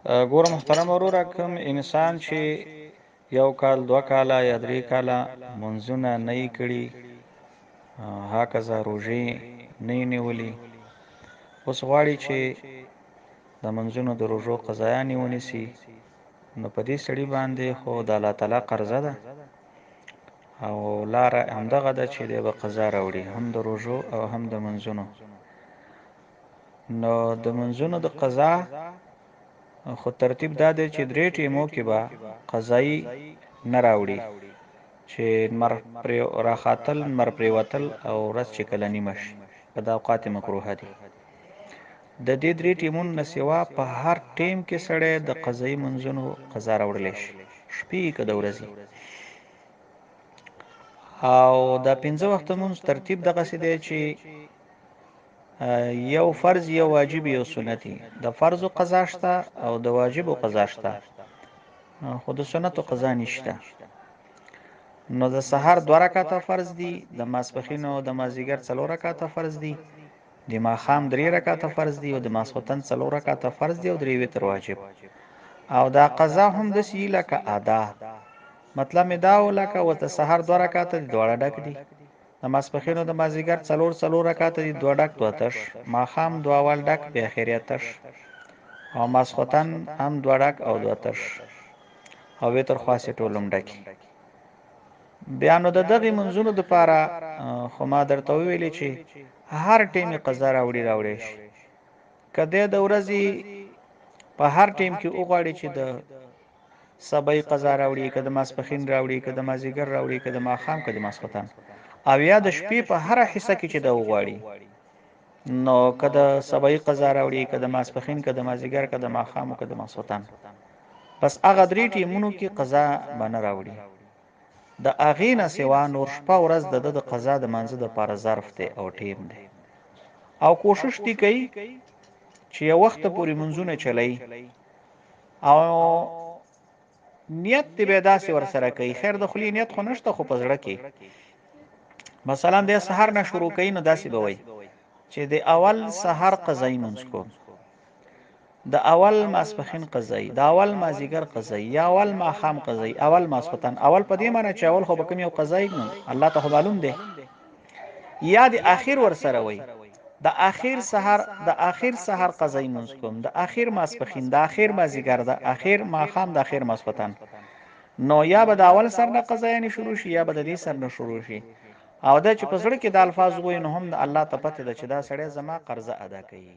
ګوره محترم وروره، کوم انسان چې یو کال دوه کاله یا درې کاله منځونه نه یې کړي، هکذا روژې نه یې نیولي، اوس غواړي چې د منځونو د روژو قضایانې ونیسي، نو په دې سړي باندې خو د الله تعالی قرضه ده او لاره همدغه ده چې دی به قضا راوړي، هم د روژو او هم د منځونو. نو د منځونو د قضا خو ترتیب دا دی چې درې ټیمو کې به قضایي نه راوړي، چې لمر پرې راخاتل، لمر پرېوتل او ورځ چې کله نیمه شي، په دا اوقات مکروهه دي. د دې درې ټیمونو نه سوا په هر ټیم کې سړی د قضایي منځونو قضا راوړلی شي، شپې که د ورځې. او دا پنځه وخته مونځ ترتیب دغسې دی چې یو فرض، یو واجب، یو سنتي. د فرضو قضا شته او د واجبو قضا شته، خو د سنتو قضا نشته. نو د سحر 2 رکعاته فرض دي، د ماسپښین او د مازدیګر 4 رکعاته فرض دي، د ماښام 3 رکعاته فرض دي، او د ماسخوتن 4 رکعاته فرض دي، او 3 وتر واجب. او دا قضا هم داسې لکه ادا، مطلب مې دا و لکه ورته سحر 2 رکعاته دي، دواړه ډک دي، د ماسپښین او د مازدیګر 4 رکعاته دي، 2 ډک 2 تش، ماښام 2 اول ډک بیا اخریا تش، او ماسخوتن هم 2 ډک او 2 تش، او وتر خاصه ټولم ډکی. بیا نو د دغې منځونو دپاره خو ما درته وویلې چې هر ټیم یې قضا راوړی شي. که دی د ورځې په هر ټیم کې وغواړي چې د سبا یې قضا راوړي، که د ماسپښین راوړي، که د مازدیګر راوړي، که د ماښام، که د ماسخوتن، او یا د شپې په هره حصه کې چې د وغواړي، نو که د سبا یې قضا راوړي، که د ماسپښین، که د مازدیګر، که د ماښام، که د ماسخوتن، بس هغه درې ټیمونو کې قضا به نه راوړي. د هغې نه سوا نور شپه ورځ د ده د قضا د مانځه دپاره ظرف دی او ټیم دی، او کوشش دې کوي چې یو وخته پورې منځونه چلوي، او نیت دې به یې داسې ورسره کوي، خیر د خولې نیت خو نشته، خو په زړه کې مثلا د سحر نه شروع کوي، نو داسې به وایي چې د اول سحر قضایي منځ کوم، د اول ماسپښین قضایي، د اول مازدیګر قضایي، یا اول ماښام قضایي، اول ماسخوتن. اول په دې معنی چې اول خو به کوم یو قضایي نو الله ته خو معلوم دی، یا د اخر ورسره وایي د اخر سحر قضایي منځ کوم، د اخر ماسپښین، د اخر مازدیګر، د اخر ماښام، د اخر ماسخوتن. نو یا به د اول سر نه قضایانې شروع شي، یا به د دې سر نه شروع شي. او دا چې په زړه کې د الفاظ وایي، نو هم د الله ته پته ده چې دا سړی زما قرضه ادا کوي.